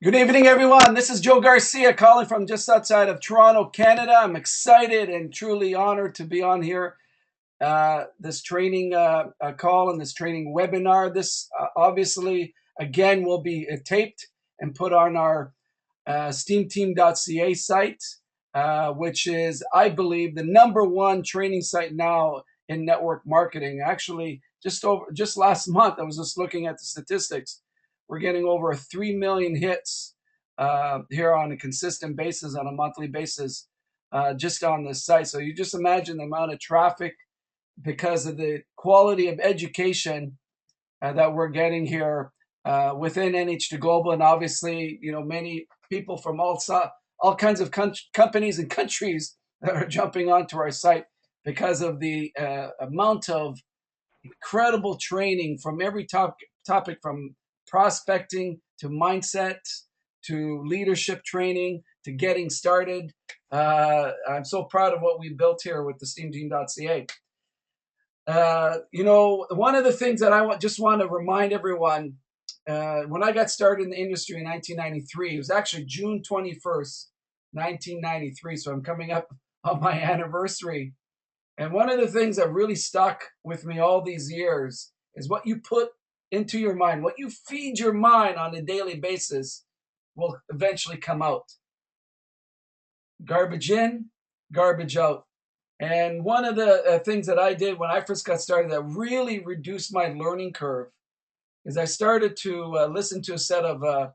Good evening, everyone. This is Joe Garcia calling from just outside of Toronto, Canada. I'm excited and truly honored to be on here. This training call and this training webinar. This obviously, again, will be taped and put on our Steamteam.ca site, which is, I believe, the #1 training site now in network marketing. Actually, just last month, I was just looking at the statistics. We're getting over 3 million hits here on a consistent basis, on a monthly basis, just on this site. So you just imagine the amount of traffic because of the quality of education that we're getting here within NH2 Global, and obviously, many people from all kinds of companies and countries that are jumping onto our site because of the amount of incredible training from every topic from prospecting to mindset to leadership training to getting started. I'm so proud of what we built here with the Steamteam.ca. One of the things that just want to remind everyone, when I got started in the industry in 1993, it was actually June 21st, 1993. So I'm coming up on my anniversary. And one of the things that really stuck with me all these years is what you put into your mind, what you feed your mind on a daily basis will eventually come out. Garbage in, garbage out. And one of the things that I did when I first got started that really reduced my learning curve is I started to listen to a set of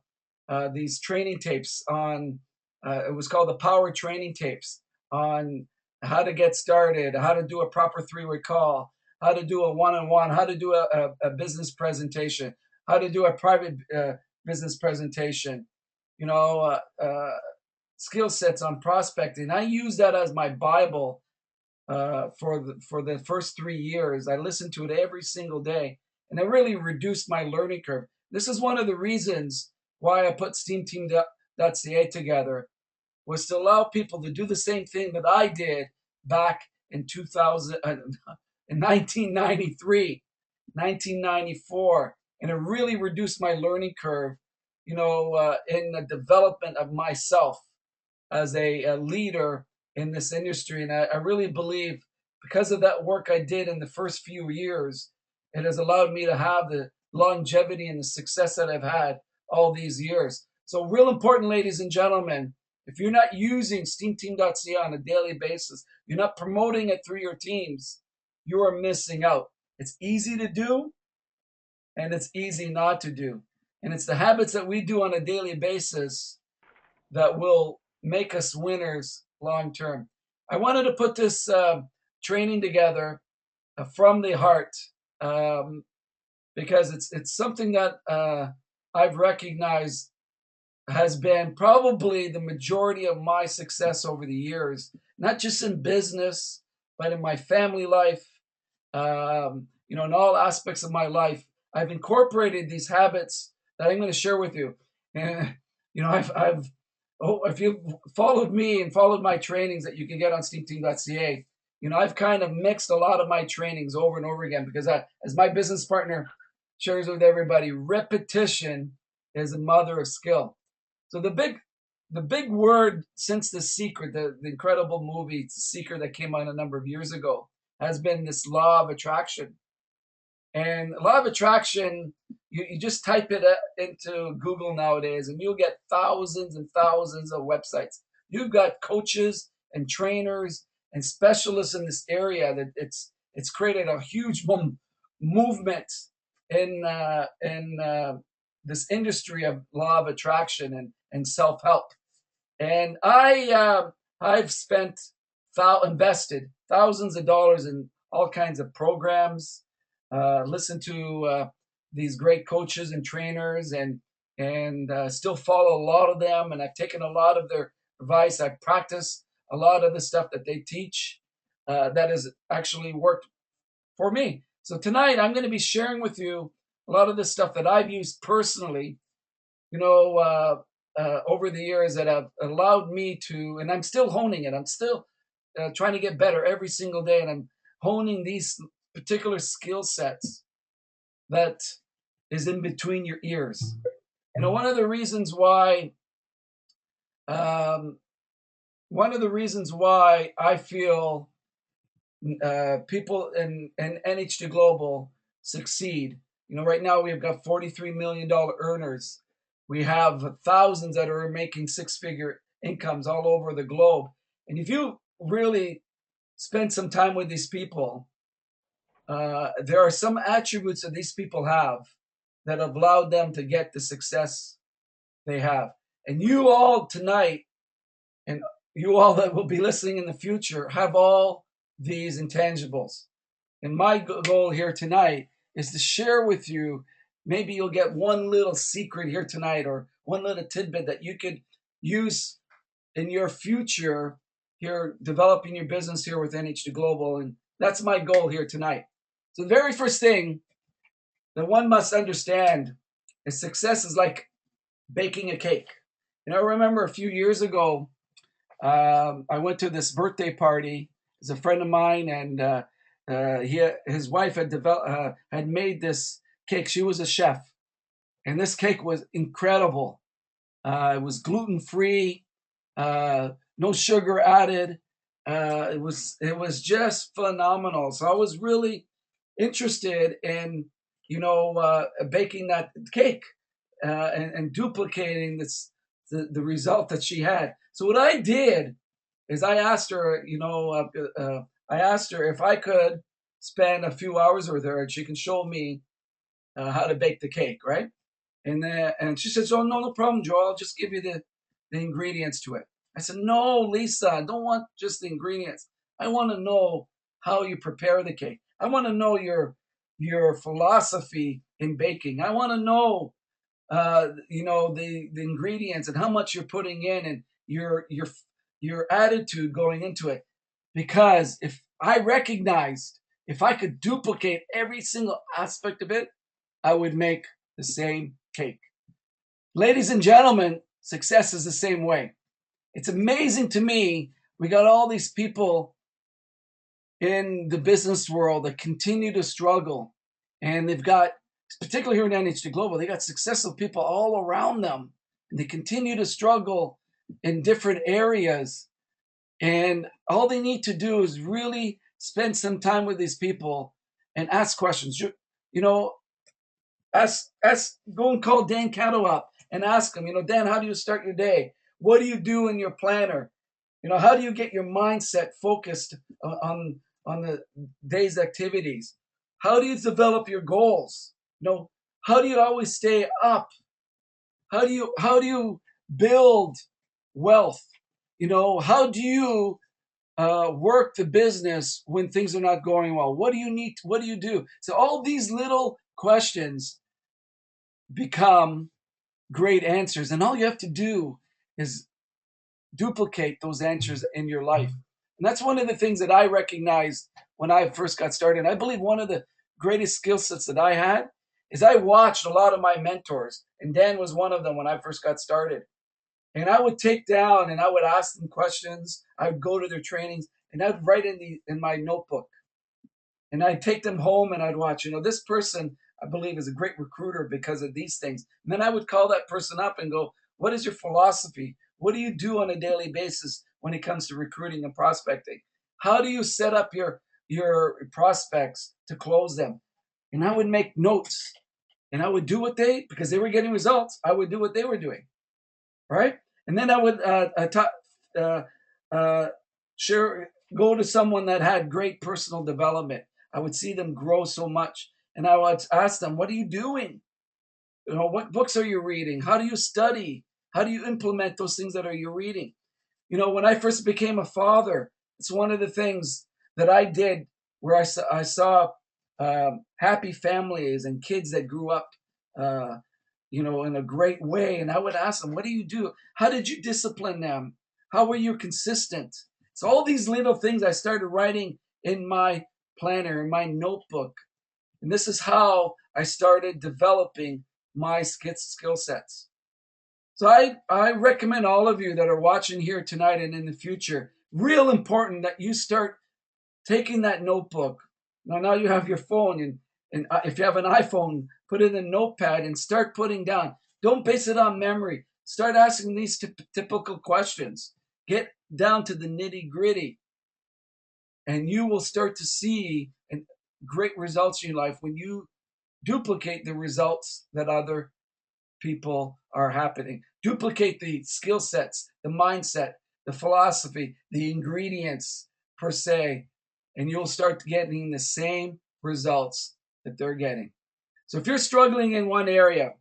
these training tapes on, it was called the Power Training Tapes, on how to get started, how to do a proper three-way call, how to do a one-on-one, how to do a business presentation, how to do a private business presentation, you know, skill sets on prospecting. I use that as my Bible for the first 3 years. I listened to it every single day, and it really reduced my learning curve. This is one of the reasons why I put Steamteam.ca together, was to allow people to do the same thing that I did back in 2000, in 1993, 1994, and it really reduced my learning curve, in the development of myself as a leader in this industry. And I really believe because of that work I did in the first few years, it has allowed me to have the longevity and the success that I've had all these years. So real important, ladies and gentlemen, if you're not using Steamteam.ca on a daily basis, you're not promoting it through your teams, you are missing out. It's easy to do and it's easy not to do. And it's the habits that we do on a daily basis that will make us winners long term. I wanted to put this training together from the heart, because it's something that I've recognized has been probably the majority of my success over the years, not just in business, but in my family life, in all aspects of my life. I've incorporated these habits that I'm going to share with you. And, I've if you've followed me and followed my trainings that you can get on Steamteam.ca, I've kind of mixed a lot of my trainings over and over again because as my business partner shares with everybody, repetition is the mother of skill. So the big word since The Secret, the incredible movie The Secret that came out a number of years ago, has been this law of attraction. And law of attraction, you just type it into Google nowadays, and you'll get thousands and thousands of websites. You've got coaches and trainers and specialists in this area that it's created a huge movement in this industry of law of attraction and self help. And I've invested thousands of dollars in all kinds of programs, listen to these great coaches and trainers, and still follow a lot of them. And I've taken a lot of their advice. I've practiced a lot of the stuff that they teach that has actually worked for me. So tonight I'm going to be sharing with you a lot of the stuff that I've used personally, over the years that have allowed me to, and I'm still honing it. I'm still trying to get better every single day, and I'm honing these particular skill sets that is in between your ears. One of the reasons why, um, I feel people in NH2 Global succeed. Right now we've got $43 million earners. We have thousands that are making six-figure incomes all over the globe. And if you really spend some time with these people, there are some attributes that these people have that have allowed them to get the success they have. And you all tonight, and you all that will be listening in the future, have all these intangibles. And my goal here tonight is to share with you. Maybe you'll get one little secret here tonight, or one little tidbit that you could use in your future here, developing your business here with NH2 Global. And that's my goal here tonight. So the very first thing that one must understand is success is like baking a cake. I remember a few years ago, I went to this birthday party. It's a friend of mine, and his wife had made this cake. She was a chef, and this cake was incredible. It was gluten free, no sugar added. It was just phenomenal. So I was really interested in baking that cake, and duplicating the result that she had. So what I did is I asked her, I asked her if I could spend a few hours with her and she can show me how to bake the cake, right? And she says, "Oh, no, no problem, Joe. I'll just give you the ingredients to it." I said, "No, Lisa, I don't want just the ingredients. I want to know how you prepare the cake. I want to know your philosophy in baking. I want to know the ingredients and how much you're putting in, and your attitude going into it. Because if I recognized if I could duplicate every single aspect of it, I would make the same cake." Ladies and gentlemen, success is the same way. It's amazing to me. We got all these people in the business world that continue to struggle, and they've got, particularly here in NH2 Global, they got successful people all around them, and they continue to struggle in different areas. And all they need to do is really spend some time with these people and ask questions. You know, go and call Dan Cato up and ask him, Dan, how do you start your day? What do you do in your planner? How do you get your mindset focused on the day's activities? How do you develop your goals? How do you always stay up? How do you build wealth? How do you work the business when things are not going well? What do you need? What do you do? So all these little questions become great answers, and all you have to do is duplicate those answers in your life. And that's one of the things that I recognized when I first got started. I believe one of the greatest skill sets that I had is I watched a lot of my mentors, and Dan was one of them when I first got started. And I would take down and I would ask them questions. I would go to their trainings and I'd write in my notebook, and I'd take them home and I'd watch. This person I believe is a great recruiter because of these things. And then I would call that person up and go, "What is your philosophy? What do you do on a daily basis when it comes to recruiting and prospecting? How do you set up your prospects to close them?" And I would make notes, and I would do because they were getting results. I would do what they were doing, right? And then I would uh, uh, share, go to someone that had great personal development. I would see them grow so much, and I would ask them, "What are you doing? What books are you reading? How do you study? How do you implement those things that are you reading?" When I first became a father, it's one of the things that I did where I saw happy families and kids that grew up, uh, in a great way. And I would ask them, "What do you do? How did you discipline them? How were you consistent?" So all these little things I started writing in my planner, in my notebook. And this is how I started developing my skill sets. So I recommend all of you that are watching here tonight and in the future, real important that you start taking that notebook. Now you have your phone, and if you have an iPhone, put it in a notepad and start putting down. Don't base it on memory. Start asking these typical questions. Get down to the nitty gritty, and you will start to see great results in your life when you duplicate the results that other people are happening. Duplicate the skill sets, the mindset, the philosophy, the ingredients per se, and you'll start getting the same results that they're getting. So if you're struggling in one area,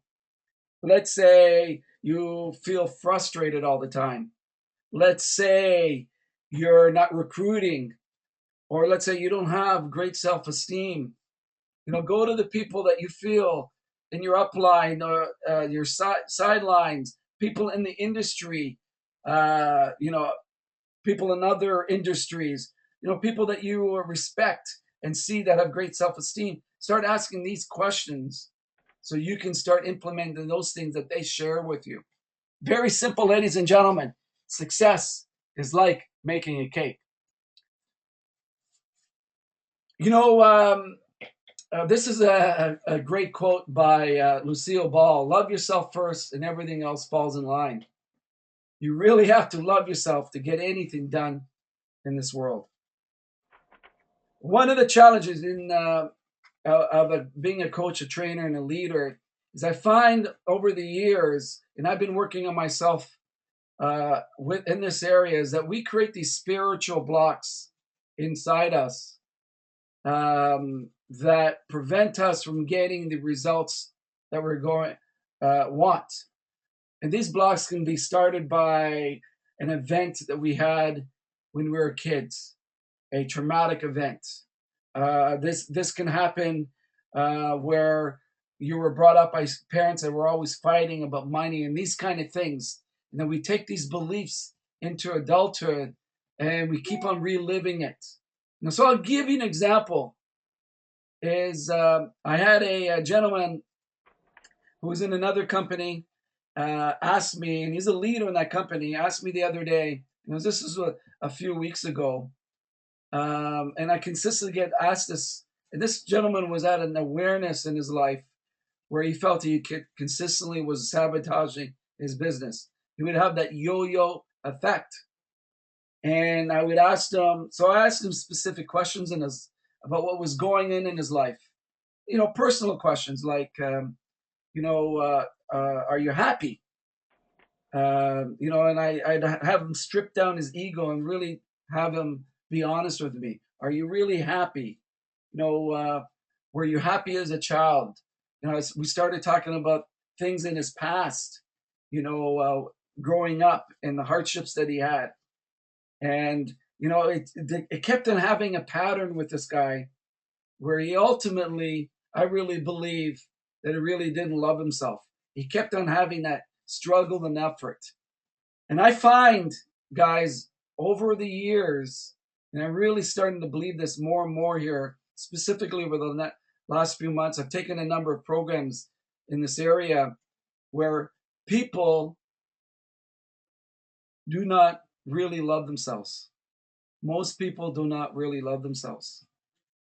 let's say you feel frustrated all the time. Let's say you're not recruiting, or let's say you don't have great self-esteem. Go to the people that you feel in your upline or your sidelines, people in the industry, people in other industries, people that you respect and see that have great self-esteem. Start asking these questions so you can start implementing those things that they share with you. Very simple, ladies and gentlemen. Success is like making a cake. This is a great quote by Lucille Ball. Love yourself first and everything else falls in line. You really have to love yourself to get anything done in this world. One of the challenges of being a coach, a trainer, and a leader is I find over the years, and I've been working on myself in this area, is that we create these spiritual blocks inside us that prevent us from getting the results that we're going want. And these blocks can be started by an event that we had when we were kids, a traumatic event. This can happen where you were brought up by parents that were always fighting about money and these kind of things. And then we take these beliefs into adulthood and we keep on reliving it. So I'll give you an example. I had a gentleman who was in another company asked me, and he's a leader in that company, asked me the other day, this was a few weeks ago, and I consistently get asked this, and this gentleman was at an awareness in his life where he felt he consistently was sabotaging his business. He would have that yo-yo effect. And I would ask him, so I asked him specific questions about what was going on in his life. Personal questions like, are you happy? And I'd have him strip down his ego and really have him be honest with me. Are you really happy? Were you happy as a child? We started talking about things in his past, growing up and the hardships that he had. And, it kept on having a pattern with this guy where he ultimately, I really believe that he really didn't love himself. He kept on having that struggle and effort. And I find, guys, over the years, and I'm really starting to believe this more and more here, specifically over the last few months, I've taken a number of programs in this area where people do not really love themselves. Most people do not really love themselves.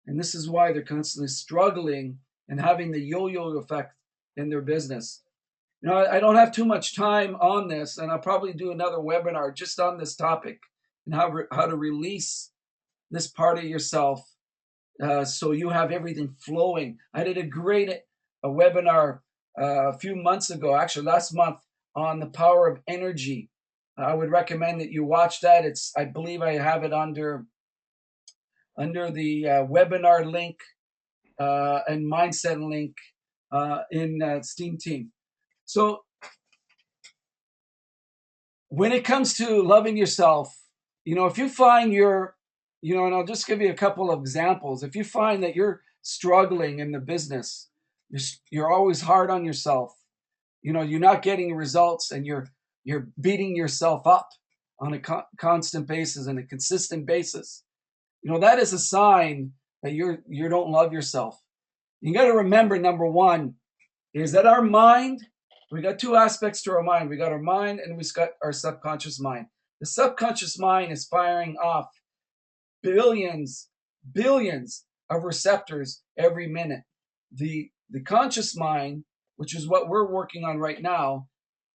And this is why they're constantly struggling and having the yo-yo effect in their business. I don't have too much time on this, and I'll probably do another webinar just on this topic and how to release this part of yourself so you have everything flowing. I did a webinar a few months ago, actually last month, on the power of energy. I would recommend that you watch that. I believe I have it under the webinar link and mindset link in Steam Team. So when it comes to loving yourself, if you find and I'll just give you a couple of examples. If you find that you're struggling in the business, you're always hard on yourself, you're not getting results and you're beating yourself up on a constant basis and a consistent basis, that is a sign that you don't love yourself. You got to remember, number one, is that our mind, we got two aspects to our mind. We got our mind and we got our subconscious mind. The subconscious mind is firing off billions of receptors every minute. The conscious mind which is what we're working on right now,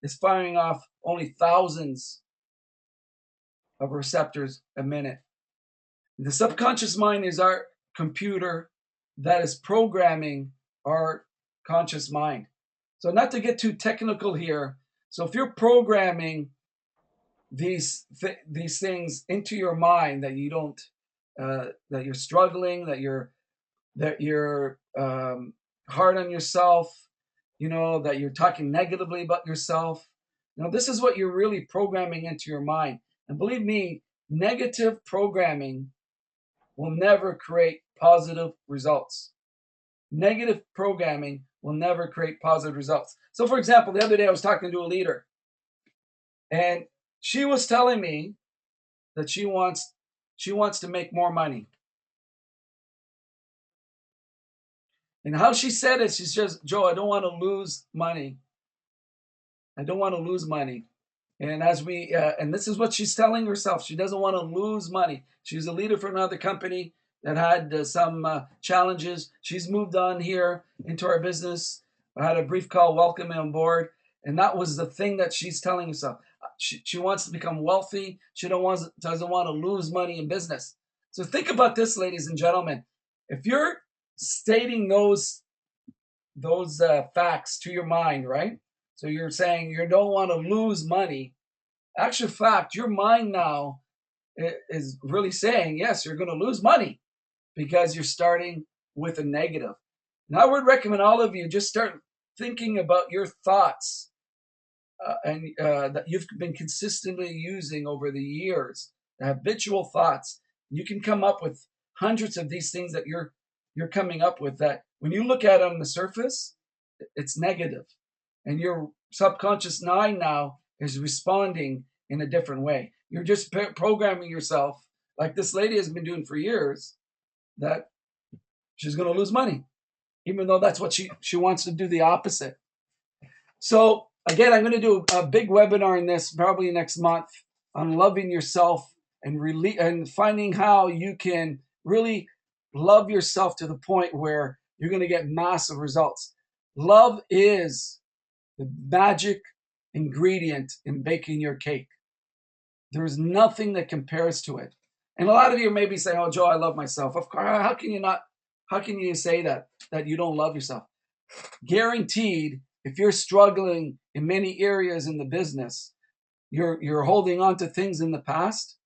is firing off only thousands of receptors a minute. The subconscious mind is our computer that is programming our conscious mind. So, not to get too technical here. So, if you're programming these things into your mind that you don't, that you're struggling, that you're hard on yourself, that you're talking negatively about yourself, this is what you're really programming into your mind. And believe me, negative programming will never create positive results. Negative programming will never create positive results. So, for example, the other day I was talking to a leader, and she was telling me that she wants to make more money. And how she said it, she says, "Joe, I don't want to lose money. I don't want to lose money." And and this is what she's telling herself. She doesn't want to lose money. She's a leader for another company that had some challenges. She's moved on here into our business. I had a brief call, welcome on board. And that was the thing that she's telling herself. She wants to become wealthy. She doesn't want to lose money in business. So think about this, ladies and gentlemen. If you're stating those facts to your mind, right? So you're saying you don't want to lose money. Actual fact, your mind now is really saying, yes, you're going to lose money because you're starting with a negative. And I would recommend all of you just start thinking about your thoughts and that you've been consistently using over the years, the habitual thoughts. You can come up with hundreds of these things that you're coming up with that when you look at it on the surface, it's negative. And your subconscious mind now is responding in a different way. You're just programming yourself, like this lady has been doing for years, that she's going to lose money, even though that's what she wants to do the opposite. So again, I'm going to do a big webinar on this probably next month on loving yourself and finding how you can really love yourself to the point where you're going to get massive results. Love is the magic ingredient in baking your cake. There is nothing that compares to it. And a lot of you may be saying, "Oh, Joe, I love myself." Of course, how can you not? How can you say that you don't love yourself? Guaranteed, if you're struggling in many areas in the business, you're holding on to things in the past.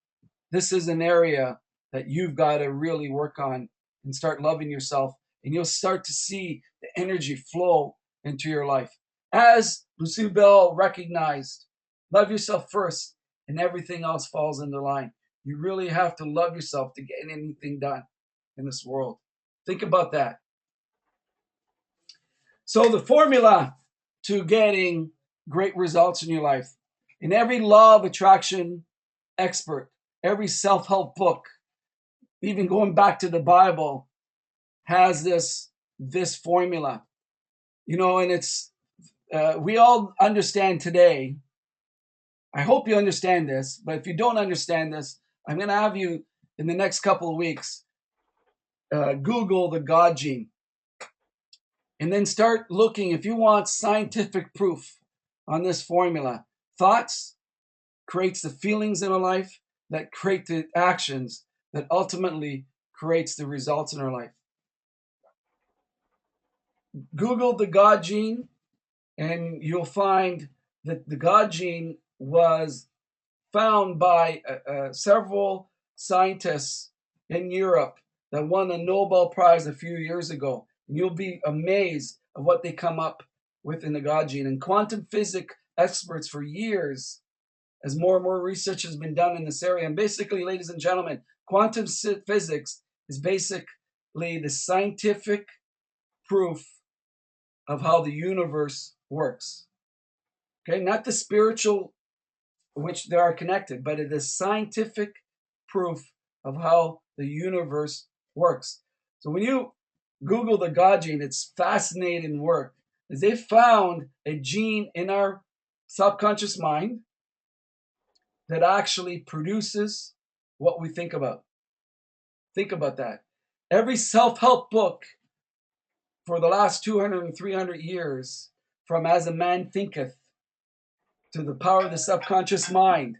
This is an area that you've got to really work on and start loving yourself, and you'll start to see the energy flow into your life. As Lucille Bell recognized, love yourself first, and everything else falls into line. You really have to love yourself to get anything done in this world. Think about that. So, the formula to getting great results in your life, in every law of attraction expert, every self help book, even going back to the Bible, has this formula. And it's we all understand today. I hope you understand this, but if you don't understand this, I'm going to have you in the next couple of weeks Google the God gene, and then start looking if you want scientific proof on this formula. Thoughts creates the feelings in our life that create the actions that ultimately creates the results in our life. Google the God gene, and you'll find that the God gene was found by several scientists in Europe that won a Nobel Prize a few years ago. And you'll be amazed at what they come up with in the God gene. And quantum physics experts for years, as more and more research has been done in this area. And basically, ladies and gentlemen, quantum physics is basically the scientific proof of how the universe works. Okay, not the spiritual, which they are connected, but it is scientific proof of how the universe works. So when you Google the God gene, it's fascinating work. Is they found a gene in our subconscious mind that actually produces what we think about. Think about that. Every self-help book for the last 200 and 300 years from as a man thinketh to the power of the subconscious mind,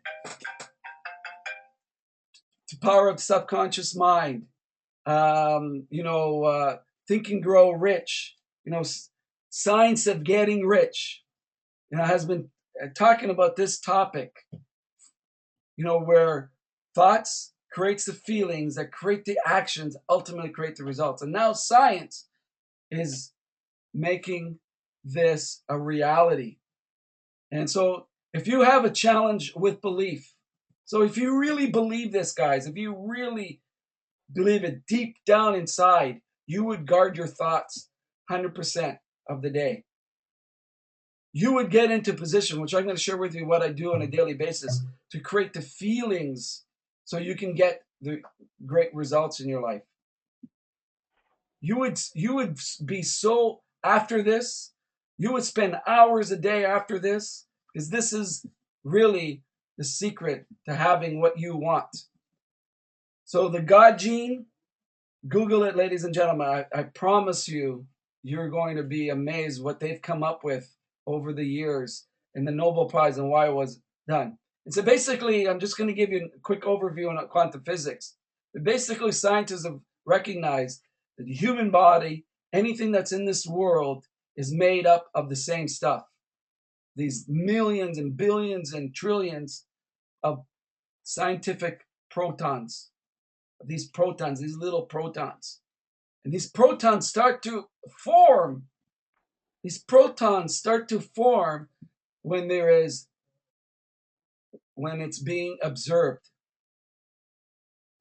to power of subconscious mind. Think and Grow Rich. Science of Getting Rich. Has been talking about this topic. Where thoughts creates the feelings that create the actions, ultimately create the results. And now science is making this a reality. And so if you have a challenge with belief, so if you really believe this, guys, if you really believe it deep down inside, you would guard your thoughts 100% of the day. You would get into position, which I'm going to share with you what I do on a daily basis to create the feelings so you can get the great results in your life. You would be so, after this, you would spend hours a day after this, because this is really the secret to having what you want. So the God gene, Google it, ladies and gentlemen. I promise you, you're going to be amazed what they've come up with over the years and the Nobel Prize and why it was done. And so basically, I'm just going to give you a quick overview on quantum physics. But basically, scientists have recognized that the human body, anything that's in this world, is made up of the same stuff. These millions and billions and trillions of scientific protons, these little protons. And these protons start to form. These protons start to form when it's being observed.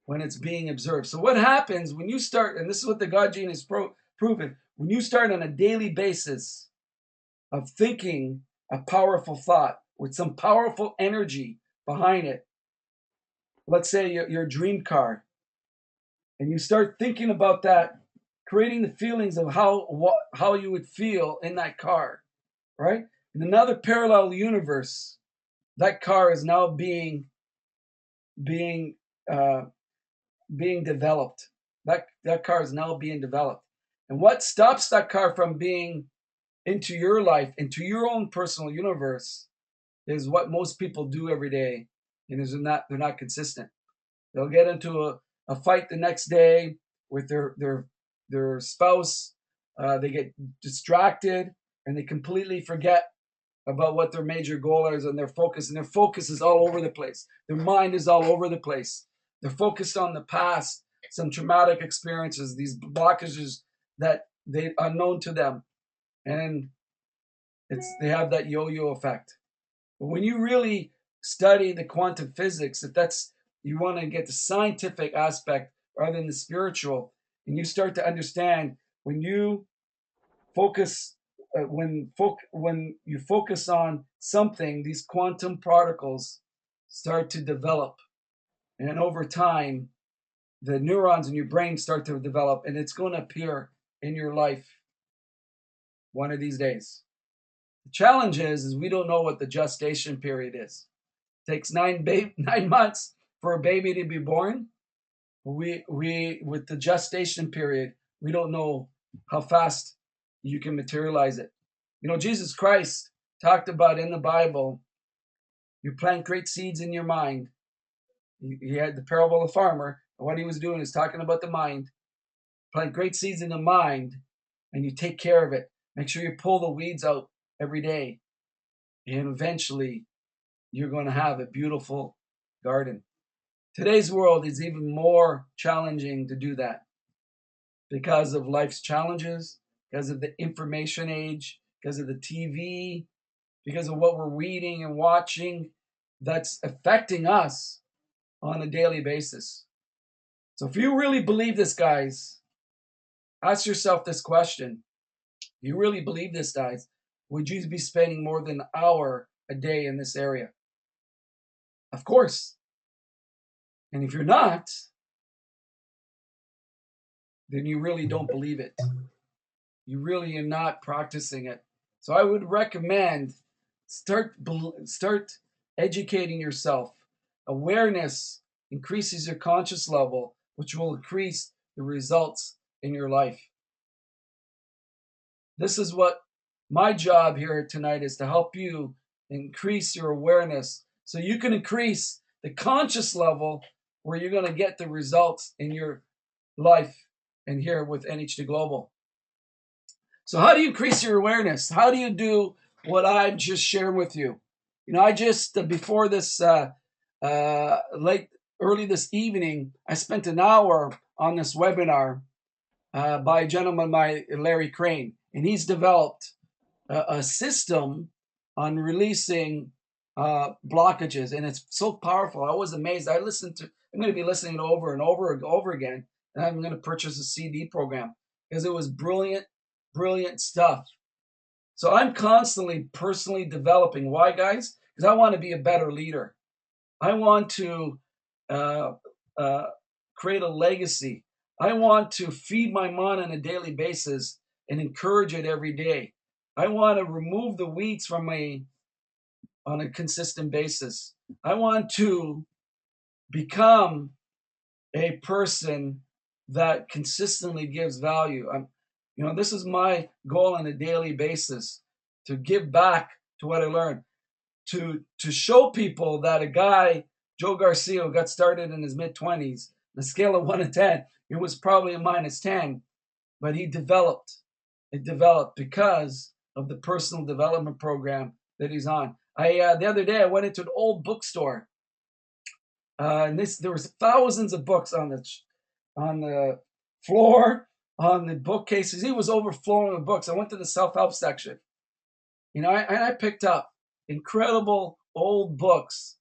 When it's being observed. So what happens when you start, and this is what the God gene is proven, when you start on a daily basis of thinking a powerful thought with some powerful energy behind it, let's say your dream car, and you start thinking about that, creating the feelings of how you would feel in that car, right? In another parallel universe, that car is now being uh, developed. That car is now being developed. And what stops that car from being into your life, into your own personal universe, is what most people do every day, and they're not consistent. They'll get into a fight the next day with their spouse. They get distracted and they completely forget about what their major goal is and their focus is all over the place. Their mind is all over the place. They're focused on the past, some traumatic experiences, these blockages that they are known to them, and they have that yo-yo effect. But when you really study the quantum physics, if that's you want to get the scientific aspect rather than the spiritual, and you start to understand when you focus when you focus on something, these quantum particles start to develop, and over time, the neurons in your brain start to develop, and it's going to appear in your life one of these days. The challenge is we don't know what the gestation period is. It takes 9 months for a baby to be born. We with the gestation period, we don't know how fast you can materialize it. Jesus Christ talked about in the Bible, you plant great seeds in your mind. He had the parable of the farmer, and what he was doing is talking about the mind. Plant great seeds in the mind, and you take care of it. Make sure you pull the weeds out every day, and eventually you're going to have a beautiful garden. Today's world is even more challenging to do that because of life's challenges, because of the information age, because of the TV, because of what we're reading and watching that's affecting us on a daily basis. So if you really believe this, guys, ask yourself this question. If you really believe this, guys, would you be spending more than an hour a day in this area? Of course. And if you're not, then you really don't believe it. You really are not practicing it. So I would recommend start educating yourself. Awareness increases your conscious level, which will increase the results in your life. This is what My job here tonight is to help you increase your awareness so you can increase the conscious level where you're going to get the results in your life and here with NHD Global. So how do you increase your awareness? How do you do what I'm just sharing with you? I just before this late early this evening, I spent an hour on this webinar by a gentleman by Larry Crane, and he's developed a system on releasing blockages, and it's so powerful. I was amazed. I'm going to be listening over and over again, and I'm going to purchase a CD program because it was brilliant, brilliant stuff. So I'm constantly personally developing. Why, guys? Because I want to be a better leader. I want to uh, uh, create a legacy. I want to feed my mind on a daily basis and encourage it every day. I want to remove the weeds from me on a consistent basis. I want to become a person that consistently gives value. This is my goal on a daily basis to give back to what I learned, to show people that a guy, Joe Garcia, who got started in his mid-20s, the scale of 1 to 10, it was probably a -10, but he developed. It developed because of the personal development program that he's on. The other day I went into an old bookstore, and there was thousands of books on the floor, on the bookcases. He was overflowing with books. I went to the self-help section. I picked up incredible old books,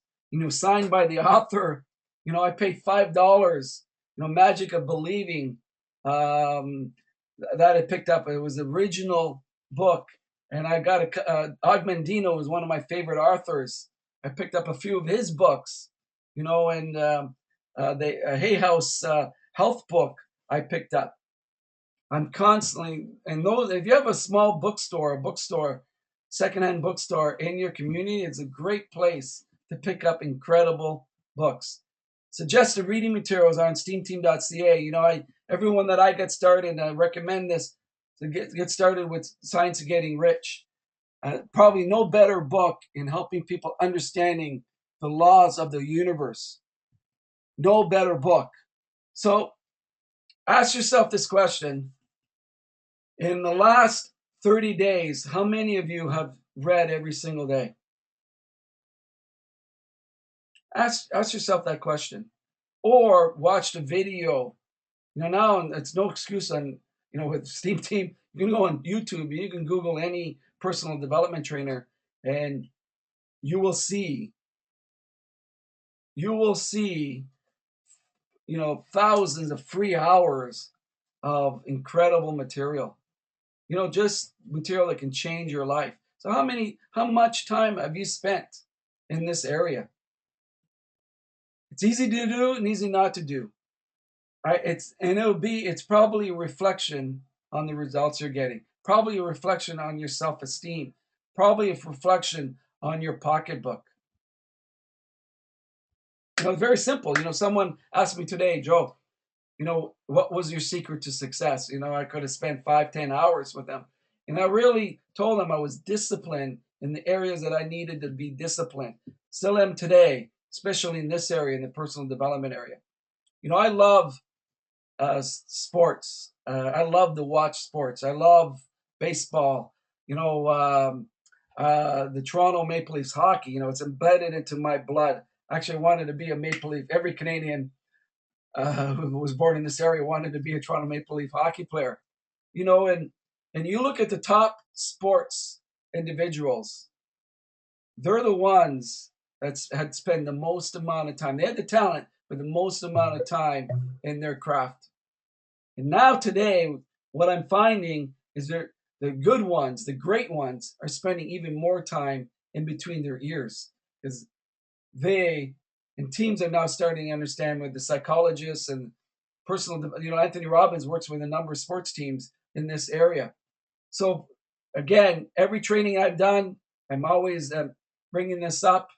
signed by the author. I paid $5. Magic of Believing, that I picked up. It was the original book, and I got Og Mandino was one of my favorite authors. I picked up a few of his books, and the Hay House health book I picked up. I'm constantly, and those, if you have a small bookstore, secondhand bookstore in your community, it's a great place to pick up incredible books. Suggested reading materials are on Steamteam.ca. Everyone that I get started, I recommend this to get started with Science of Getting Rich. Probably no better book in helping people understanding the laws of the universe. No better book. So ask yourself this question. In the last 30 days, how many of you have read every single day? Ask yourself that question. Or watched a video. Now it's no excuse with Steam Team. You can go on YouTube, you can Google any personal development trainer, and you will see, thousands of free hours of incredible material. Just material that can change your life. So how much time have you spent in this area? It's easy to do and easy not to do. It's probably a reflection on the results you're getting. Probably a reflection on your self-esteem. Probably a reflection on your pocketbook. It's very simple. Someone asked me today, Joe, what was your secret to success? I could have spent 5-10 hours with them. And I really told them I was disciplined in the areas that I needed to be disciplined. Still am today, especially in this area, in the personal development area. I love sports. I love to watch sports. I love baseball. The Toronto Maple Leafs hockey. It's embedded into my blood. Actually, I wanted to be a Maple Leaf. Every Canadian who was born in this area wanted to be a Toronto Maple Leaf hockey player. And you look at the top sports individuals, they're the ones that had spent the most amount of time. They had the talent, but the most amount of time in their craft. And now today, what I'm finding is the good ones, the great ones, are spending even more time in between their ears because teams are now starting to understand with the psychologists and Anthony Robbins works with a number of sports teams in this area. So again, every training I've done, I'm always bringing this up.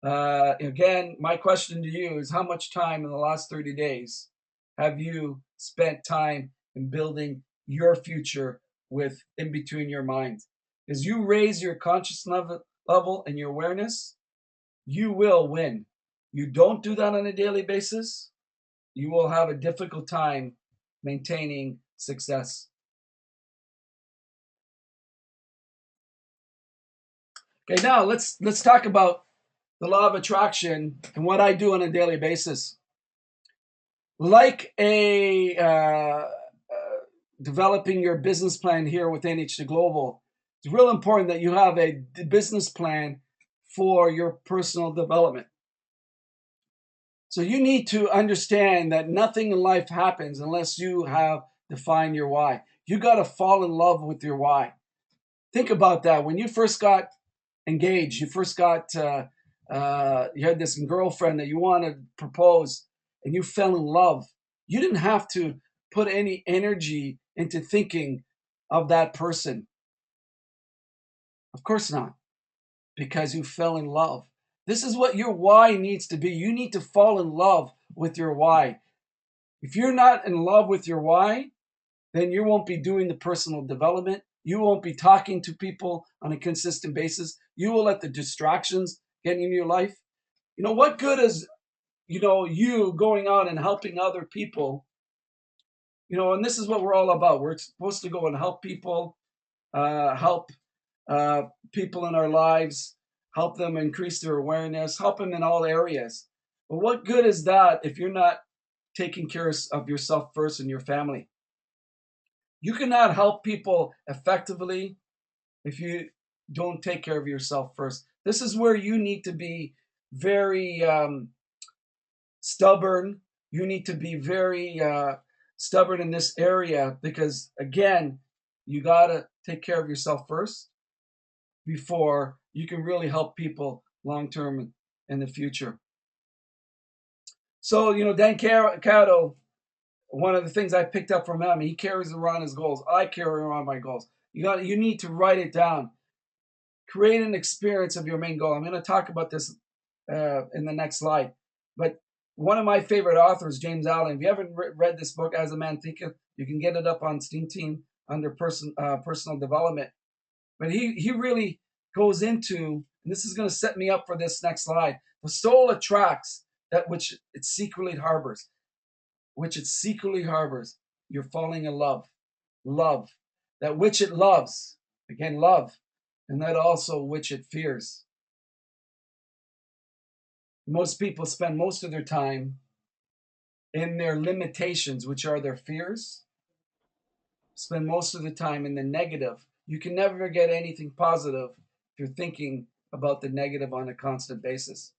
Again, my question to you is how much time in the last 30 days have you spent time in building your future with in between your minds? As you raise your conscious level and your awareness, you will win. You don't do that on a daily basis, you will have a difficult time maintaining success. Okay, now let's talk about the law of attraction and what I do on a daily basis. Like developing your business plan here with NH2 Global, it's real important that you have a business plan for your personal development. So you need to understand that nothing in life happens unless you have defined your why. You got to fall in love with your why. Think about that. When you first got engaged, you first got, you had this girlfriend that you wanted to propose and you fell in love. You didn't have to put any energy into thinking of that person. Of course not, because you fell in love. This is what your why needs to be. You need to fall in love with your why. If you're not in love with your why, then you won't be doing the personal development. You won't be talking to people on a consistent basis. You will let the distractions get in your life. What good is, you going out and helping other people, and this is what we're all about. We're supposed to go and help people, help uh, people in our lives, help them increase their awareness, help them in all areas. But what good is that if you're not taking care of yourself first and your family? You cannot help people effectively if you don't take care of yourself first. This is where you need to be very stubborn. You need to be very stubborn in this area because, again, you got to take care of yourself first before you can really help people long term in the future. So, Dan Cato, one of the things I picked up from him, he carries around his goals. I carry around my goals. You need to write it down. Create an experience of your main goal. I'm going to talk about this in the next slide. But one of my favorite authors, James Allen, if you haven't read this book, As a Man Thinketh, you can get it up on Steamteam under personal development. But he really goes into, and this is going to set me up for this next slide. The soul attracts that which it secretly harbors, You're falling in love. Love. That which it loves. Again, love. And that also which it fears. Most people spend most of their time in their limitations, which are their fears, spend most of the time in the negative. You can never get anything positive if you're thinking about the negative on a constant basis.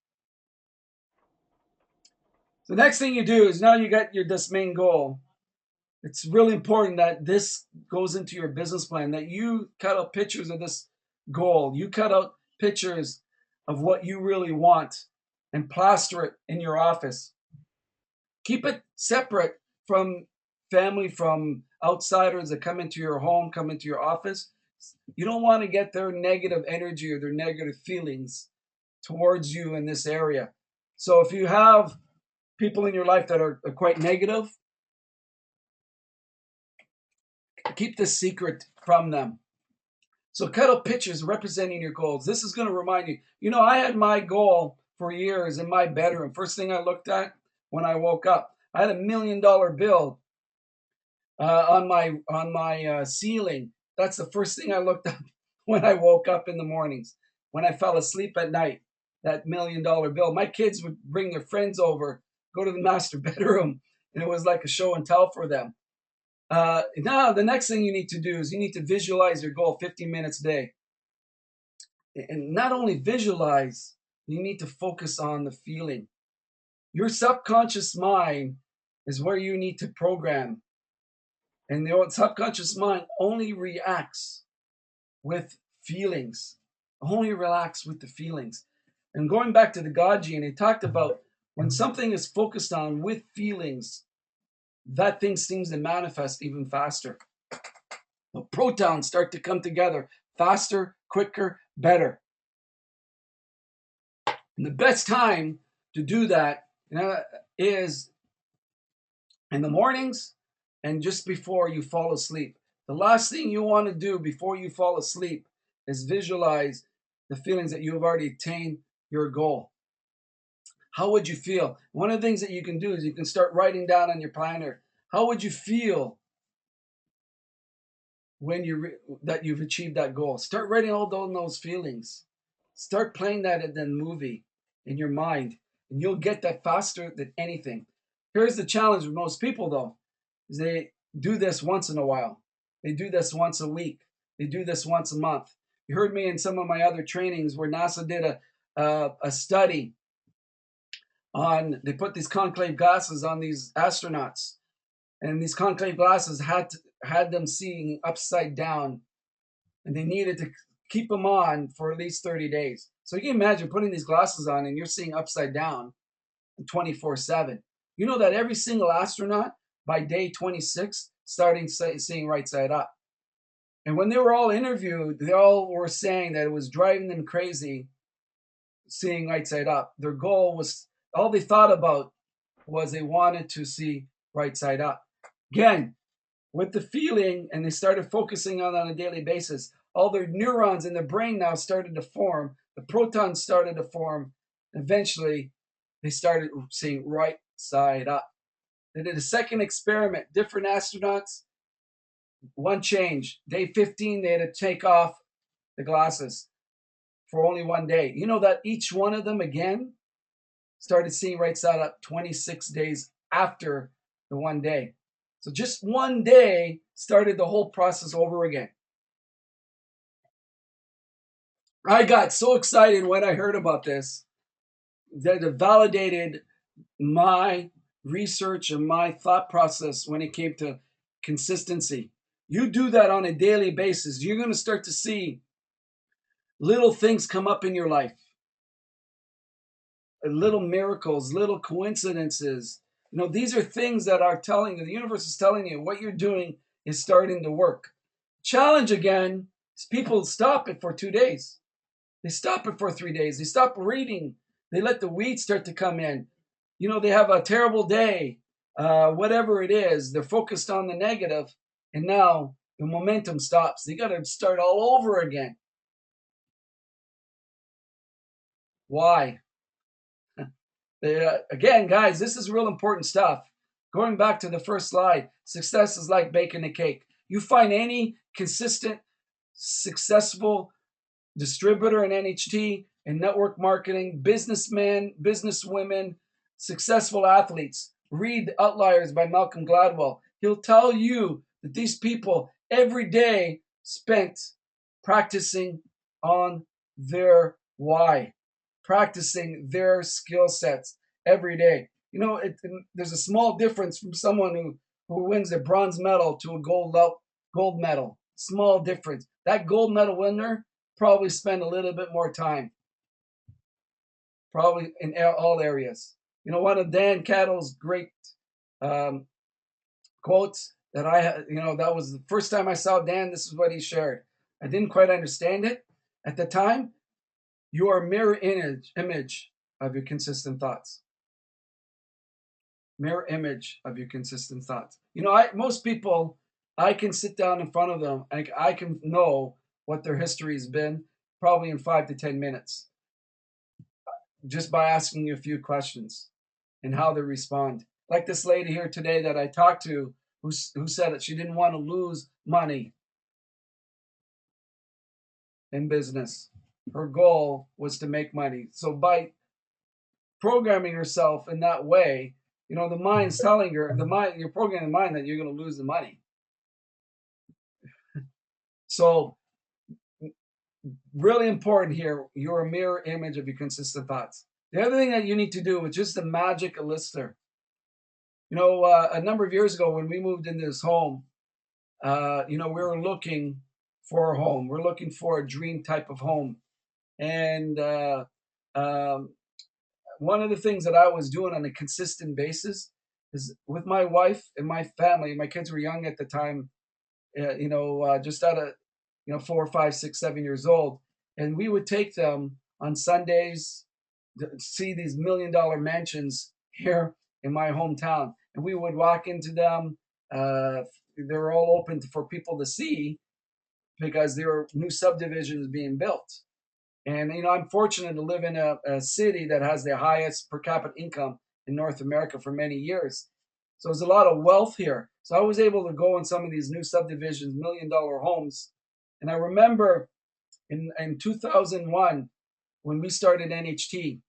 The next thing you do is now you got this main goal. It's really important that this goes into your business plan, that you cut out pictures of this goal. You cut out pictures of what you really want and plaster it in your office. Keep it separate from family, from outsiders that come into your home, come into your office. You don't want to get their negative energy or their negative feelings towards you in this area. So if you have people in your life that are quite negative, keep this secret from them. So cut out pictures representing your goals. This is going to remind you. I had my goal for years in my bedroom. First thing I looked at when I woke up, I had $1 million bill on my ceiling. That's the first thing I looked at when I woke up in the mornings. When I fell asleep at night, that $1 million bill. My kids would bring their friends over, go to the master bedroom, and it was like a show and tell for them. Now, the next thing you need to do is you need to visualize your goal 15 minutes a day. And not only visualize, you need to focus on the feeling. Your subconscious mind is where you need to program. And the subconscious mind only reacts with feelings, only relax with the feelings. And going back to the God gene, he talked about when something is focused on with feelings, that thing seems to manifest even faster. The protons start to come together faster, quicker, better. And the best time to do that is in the mornings and just before you fall asleep. The last thing you want to do before you fall asleep is visualize the feelings that you have already attained your goal. How would you feel? One of the things that you can do is you can start writing down on your planner. How would you feel when that you've achieved that goal? Start writing all those feelings. Start playing that in the movie in your mind, and you'll get that faster than anything. Here's the challenge with most people, though, is they do this once in a while. They do this once a week. They do this once a month. You heard me in some of my other trainings where NASA did a study on. They put these concave glasses on these astronauts, and these concave glasses had them seeing upside down, and they needed to keep them on for at least 30 days. So you can imagine putting these glasses on and you're seeing upside down 24/7. You know that every single astronaut by day 26 starting seeing right side up. And when they were all interviewed, they all were saying that it was driving them crazy seeing right side up. Their goal was, all they thought about was they wanted to see right side up. Again, with the feeling, and they started focusing on a daily basis, all their neurons in their brain now started to form. The protons started to form. Eventually, they started seeing right side up. They did a second experiment. Different astronauts, one change. Day 15, they had to take off the glasses for only one day. You know that each one of them again started seeing right side up 26 days after the one day. So just one day started the whole process over again. I got so excited when I heard about this that it validated my research and my thought process when it came to consistency. You do that on a daily basis, you're going to start to see little things come up in your life, little miracles, little coincidences. You know, these are things that are telling you, the universe is telling you what you're doing is starting to work. Challenge again is people stop it for 2 days. They stop it for 3 days. They stop reading. They let the weeds start to come in. You know, they have a terrible day, whatever it is. They're focused on the negative, and now the momentum stops. They got to start all over again. Why? Again, guys, this is real important stuff. Going back to the first slide, success is like baking a cake. You find any consistent, successful distributor in NHT and network marketing, businessmen, businesswomen, successful athletes. Read Outliers by Malcolm Gladwell. He'll tell you that these people every day spent practicing on their why, practicing their skill sets every day. You know, there's a small difference from someone who wins a bronze medal to a gold medal. Small difference. That gold medal winner probably spend a little bit more time, probably in all areas. You know, one of Dan Cattle's great um, quotes that that was the first time I saw Dan. This is what he shared. I didn't quite understand it at the time. You are a mirror image of your consistent thoughts. Mirror image of your consistent thoughts. You know, most people, I can sit down in front of them and I can know what their history has been probably in 5 to 10 minutes just by asking you a few questions and how they respond. Like this lady here today that I talked to who said that she didn't want to lose money in business. Her goal was to make money. So by programming yourself in that way, you know, the mind's telling her, you're programming the mind that you're going to lose the money. So really important here, you're a mirror image of your consistent thoughts. The other thing that you need to do is just the magic of lister. You know, a number of years ago when we moved into this home, we were looking for a home. We're looking for a dream type of home. And um, one of the things that I was doing on a consistent basis is with my wife and my family. My kids were young at the time, just out of 4, 5, 6, 7 years old, and we would take them on Sundays to see these $1 million mansions here in my hometown, and we would walk into them. They were all open for people to see, because there are new subdivisions being built. And I'm fortunate to live in a city that has the highest per capita income in North America for many years. So there's a lot of wealth here. So I was able to go in some of these new subdivisions, $1 million homes. And I remember in 2001 when we started NHT,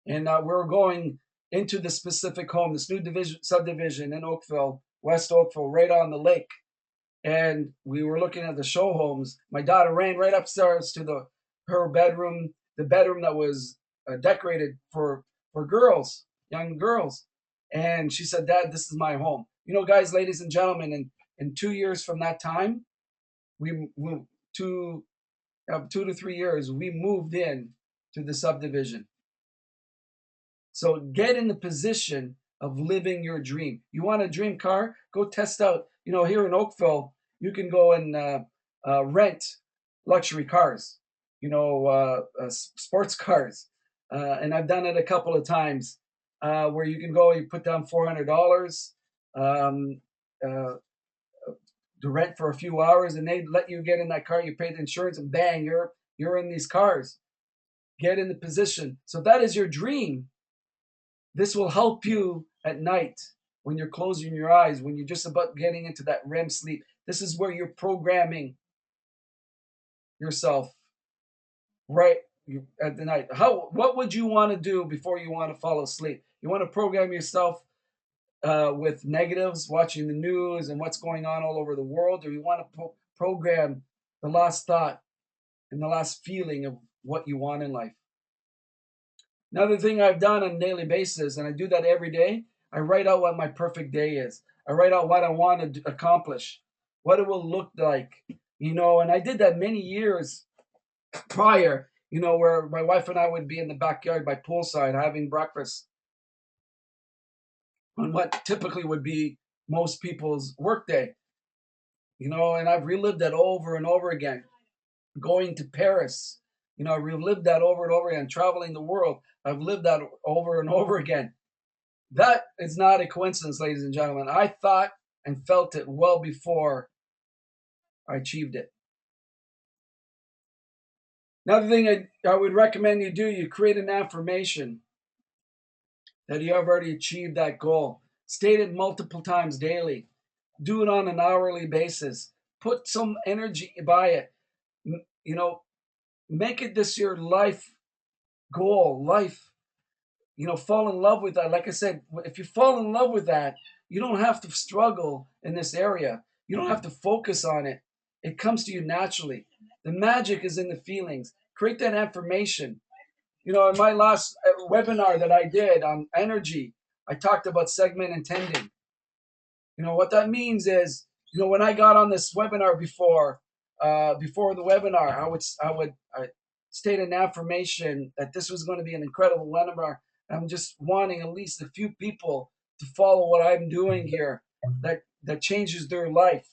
and we were going into the specific home, this new division subdivision in Oakville, West Oakville, right on the lake. And we were looking at the show homes. My daughter ran right upstairs to her bedroom, the bedroom that was decorated for girls, young girls. And she said, "Dad, this is my home." Guys, ladies and gentlemen, in 2 years from that time, we moved 2 to 3 years. We moved in to the subdivision. So get in the position of living your dream. You want a dream car? Go test out. Here in Oakville, you can go and rent luxury cars. Sports cars, and I've done it a couple of times where you can go. You put down $400 um, uh, to rent for a few hours, and they let you get in that car. You pay the insurance, and bang, you're in these cars. Get in the position. So that is your dream. This will help you at night when you're closing your eyes, when you're just about getting into that REM sleep. This is where you're programming yourself right at the night. What would you want to do before you want to fall asleep? You want to program yourself with negatives, watching the news and what's going on all over the world, or you want to program the last thought and the last feeling of what you want in life? Another thing I've done on a daily basis, and I do that every day, I write out what my perfect day is. I write out what I want to accomplish, what it will look like, and I did that many years prior, where my wife and I would be in the backyard by poolside having breakfast on what typically would be most people's workday, and I've relived that over and over again. Going to Paris, I relived that over and over again, traveling the world. I've lived that over and over again. That is not a coincidence, ladies and gentlemen. I thought and felt it well before I achieved it. Another thing I would recommend you do, you create an affirmation that you have already achieved that goal. State it multiple times daily. Do it on an hourly basis. Put some energy by it. You know, make it this your life goal, fall in love with that. Like I said, if you fall in love with that, you don't have to struggle in this area. You don't have to focus on it. It comes to you naturally. The magic is in the feelings. Create that affirmation. In my last webinar that I did on energy, I talked about segment intending. What that means is, when I got on this webinar before the webinar, I state an affirmation that this was going to be an incredible webinar. I'm just wanting at least a few people to follow what I'm doing here that changes their life.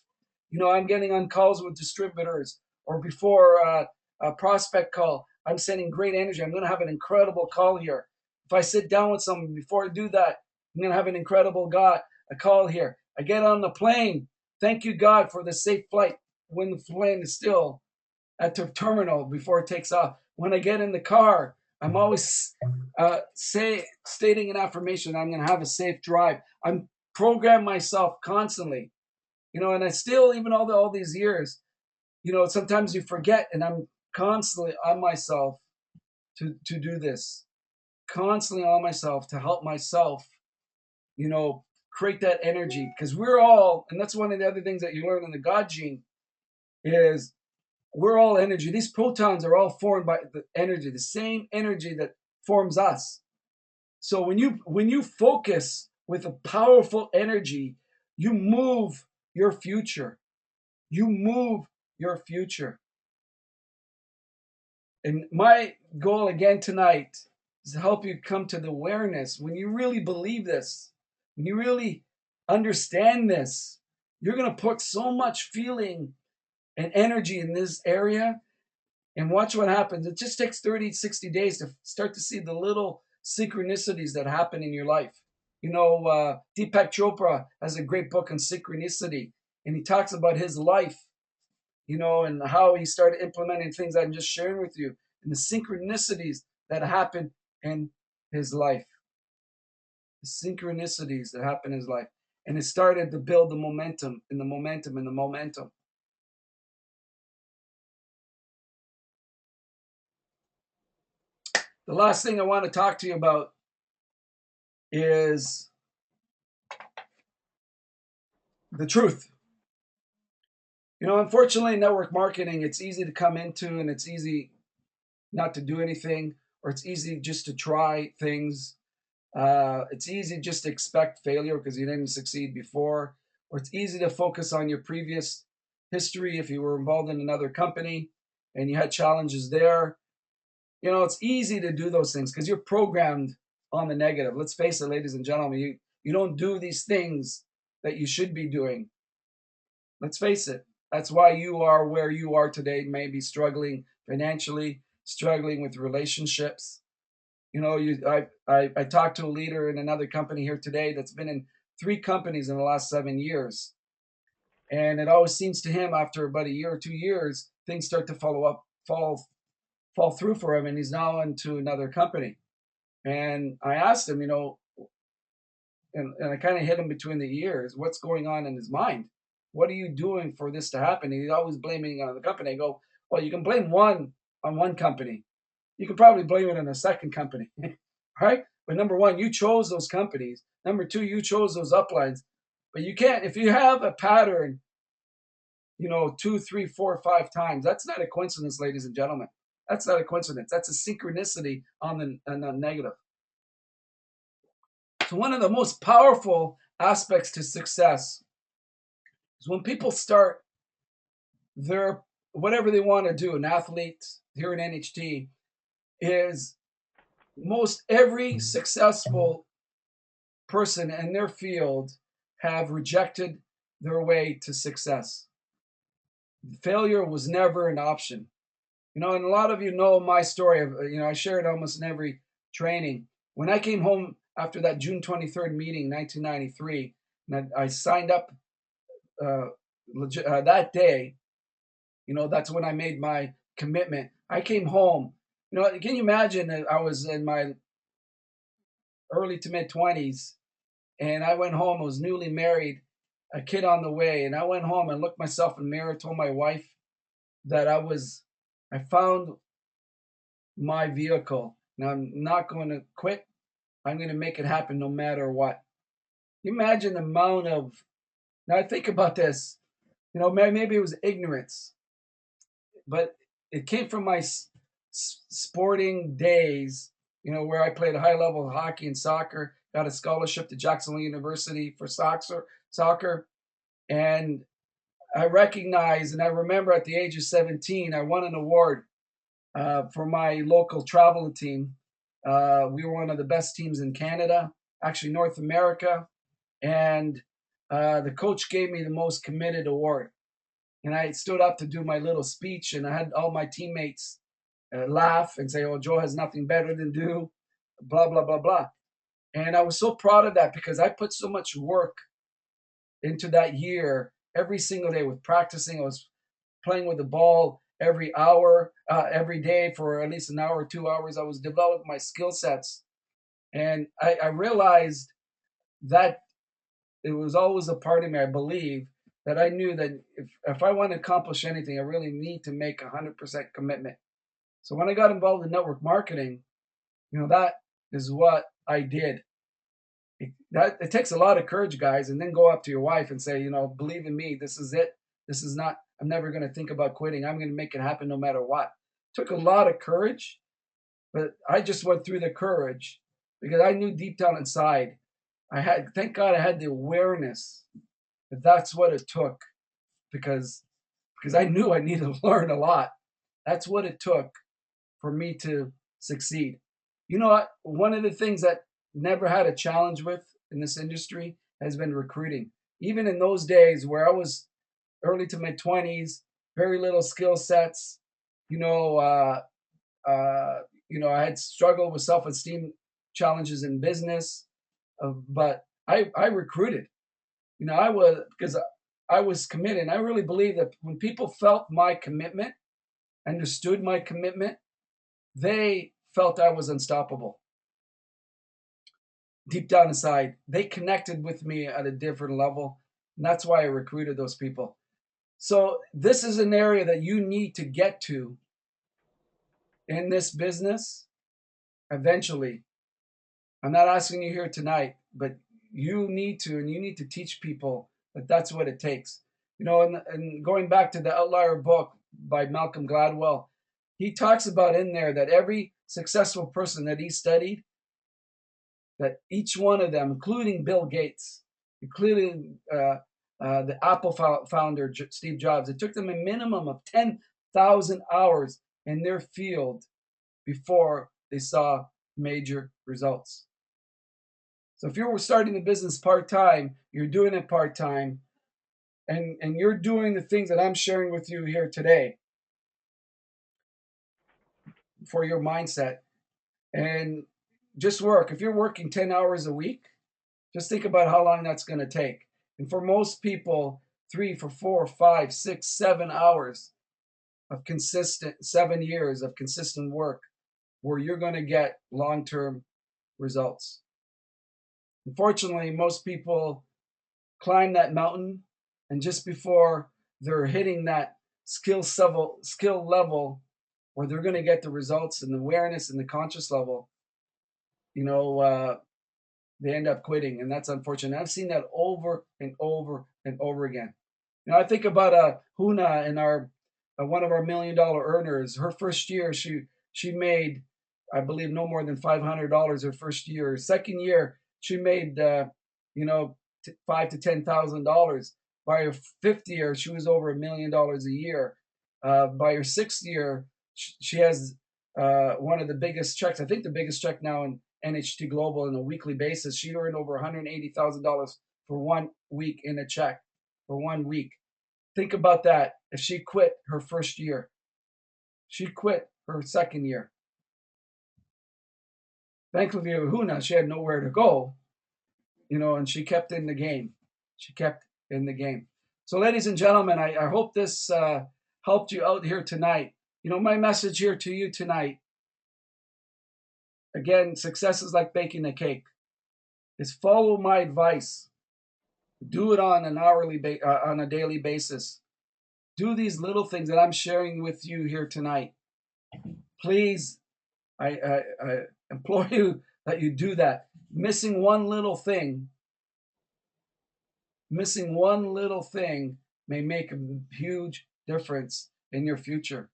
I'm getting on calls with distributors, or before a prospect call, I'm sending great energy. I'm going to have an incredible call here. If I sit down with someone before I do that, I'm going to have an incredible a call here. I get on the plane. Thank you, God, for the safe flight when the plane is still at the terminal before it takes off. When I get in the car, I'm always stating an affirmation. I'm going to have a safe drive. I'm programming myself constantly, and I still, even all these years, sometimes you forget, and I'm constantly on myself to do this, constantly on myself to help myself, you know, create that energy, because we're all, and that's one of the other things that you learn in the God gene is we're all energy. These protons are all formed by the energy, the same energy that forms us. So when you focus with a powerful energy, you move your future. You move your future. And my goal again tonight is to help you come to the awareness. When you really believe this, when you really understand this, you're going to put so much feeling and energy in this area, and watch what happens. It just takes 30, 60 days to start to see the little synchronicities that happen in your life. Deepak Chopra has a great book on synchronicity, and he talks about his life. and how he started implementing things I'm just sharing with you, and the synchronicities that happened in his life, the synchronicities that happened in his life. And it started to build the momentum and the momentum and the momentum. The last thing I want to talk to you about is the truth. Unfortunately, network marketing, it's easy to come into and it's easy not to do anything, or it's easy just to try things. It's easy just to expect failure because you didn't succeed before, or it's easy to focus on your previous history if you were involved in another company and you had challenges there. It's easy to do those things because you're programmed on the negative. Let's face it, ladies and gentlemen, you don't do these things that you should be doing. Let's face it. That's why you are where you are today, maybe struggling financially, struggling with relationships. I talked to a leader in another company here today that's been in 3 companies in the last 7 years. And it always seems to him after about a year or 2 years, things start to fall through for him, and he's now into another company. And I asked him, and I kind of hit him between the ears, what's going on in his mind? What are you doing for this to happen? And he's always blaming on the company. I go, well, you can blame one on one company. You can probably blame it on a second company, right? But number one, you chose those companies. Number two, you chose those uplines. But you can't, if you have a pattern, 2, 3, 4, 5 times, that's not a coincidence, ladies and gentlemen. That's not a coincidence. That's a synchronicity on the negative. So one of the most powerful aspects to success is when people start their whatever they want to do, an athlete here in NHT, is most every successful person in their field have rejected their way to success. Failure was never an option. And a lot of you know my story. I share it almost in every training. When I came home after that June 23rd meeting, 1993, and I signed up that day, that's when I made my commitment. I came home. Can you imagine that I was in my early to mid 20s, and I went home. I was newly married, a kid on the way, and I went home and looked myself in the mirror, told my wife that I found my vehicle. Now I'm not going to quit. I'm going to make it happen no matter what. You imagine the amount of, now I think about this, maybe it was ignorance, but it came from my sporting days, where I played high level hockey and soccer, got a scholarship to Jacksonville University for soccer. And I recognize, and I remember at the age of 17, I won an award for my local travel team. We were one of the best teams in Canada, actually North America. And the coach gave me the most committed award. And I stood up to do my little speech, and I had all my teammates laugh and say, "Oh, Joe has nothing better than do," blah, blah, blah, blah. And I was so proud of that because I put so much work into that year every single day with practicing. I was playing with the ball every hour, every day for at least an hour or 2 hours. I was developing my skill sets. And I realized that it was always a part of me, I believe, that I knew that if I want to accomplish anything, I really need to make 100% commitment. So when I got involved in network marketing, that is what I did. It takes a lot of courage, guys, and then go up to your wife and say, believe in me, this is it. This is not, I'm never going to think about quitting. I'm going to make it happen no matter what. It took a lot of courage, but I just went through the courage because I knew deep down inside, thank God I had the awareness that that's what it took because I knew I needed to learn a lot. That's what it took for me to succeed. You know what? One of the things that never had a challenge with in this industry has been recruiting. Even in those days where I was early to mid 20s, very little skill sets, you know, uh, I had struggled with self-esteem challenges in business, but I recruited. I was because I was committed. And I really believe that when people felt my commitment, understood my commitment, they felt I was unstoppable. Deep down inside, they connected with me at a different level. And that's why I recruited those people. So, this is an area that you need to get to in this business eventually. I'm not asking you here tonight, but you need to, and you need to teach people that that's what it takes. And going back to the Outlier book by Malcolm Gladwell, he talks about in there that every successful person that he studied, that each one of them, including Bill Gates, including the Apple founder Steve Jobs, it took them a minimum of 10,000 hours in their field before they saw major results. So if you're starting a business part-time, you're doing it part-time, and you're doing the things that I'm sharing with you here today for your mindset, and just work. If you're working 10 hours a week, just think about how long that's going to take. And for most people, 3 for 4, 5, 6, 7 hours of consistent, 7 years of consistent work where you're going to get long-term results. Unfortunately, most people climb that mountain, and just before they're hitting that skill level where they're going to get the results and the awareness and the conscious level, you know, they end up quitting, and that's unfortunate. I've seen that over and over and over again. I think about Huna in our one of our $1 million earners. Her first year, she made, I believe, no more than $500 her first year. Second year, she made $5,000 to $10,000. By her fifth year, she was over $1 million a year. By her sixth year, she has one of the biggest checks. I think the biggest check now in NHT Global on a weekly basis. She earned over $180,000 for 1 week in a check for 1 week. Think about that. If she quit her first year, she quit her second year. Thankfully, Huna, she had nowhere to go, and she kept in the game. She kept in the game. So, ladies and gentlemen, I hope this helped you out here tonight. My message here to you tonight, again, success is like baking a cake. Is follow my advice. Do it on on a daily basis. Do these little things that I'm sharing with you here tonight. Please, I implore you that you do that. Missing one little thing may make a huge difference in your future.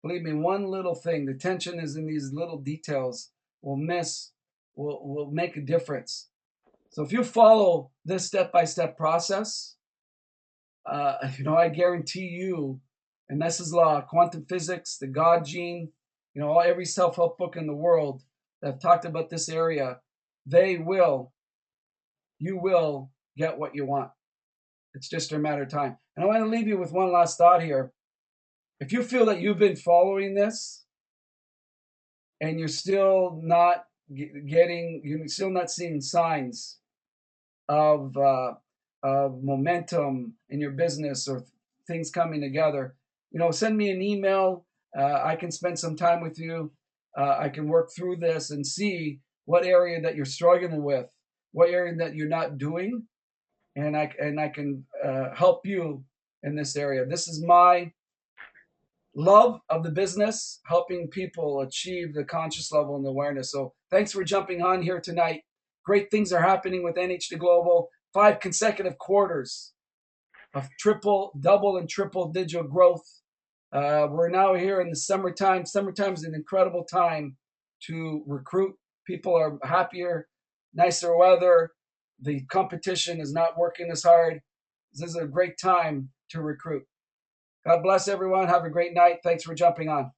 Believe me, one little thing, the tension is in these little details, will make a difference. So if you follow this step-by-step process, I guarantee you, and this is law, quantum physics, the God gene, every self-help book in the world that have talked about this area, you will get what you want. It's just a matter of time. And I want to leave you with one last thought here. If you feel that you've been following this and you're still not you're still not seeing signs of momentum in your business or things coming together, send me an email. I can spend some time with you. I can work through this and see what area that you're struggling with, what area that you're not doing, and I can help you in this area. This is my love of the business, helping people achieve the conscious level and the awareness. So thanks for jumping on here tonight. Great things are happening with NHT Global. 5 consecutive quarters of triple, double, and triple digit growth. We're now here in the summertime. Summertime is an incredible time to recruit. People are happier, nicer weather. The competition is not working as hard. This is a great time to recruit. God bless everyone. Have a great night. Thanks for jumping on.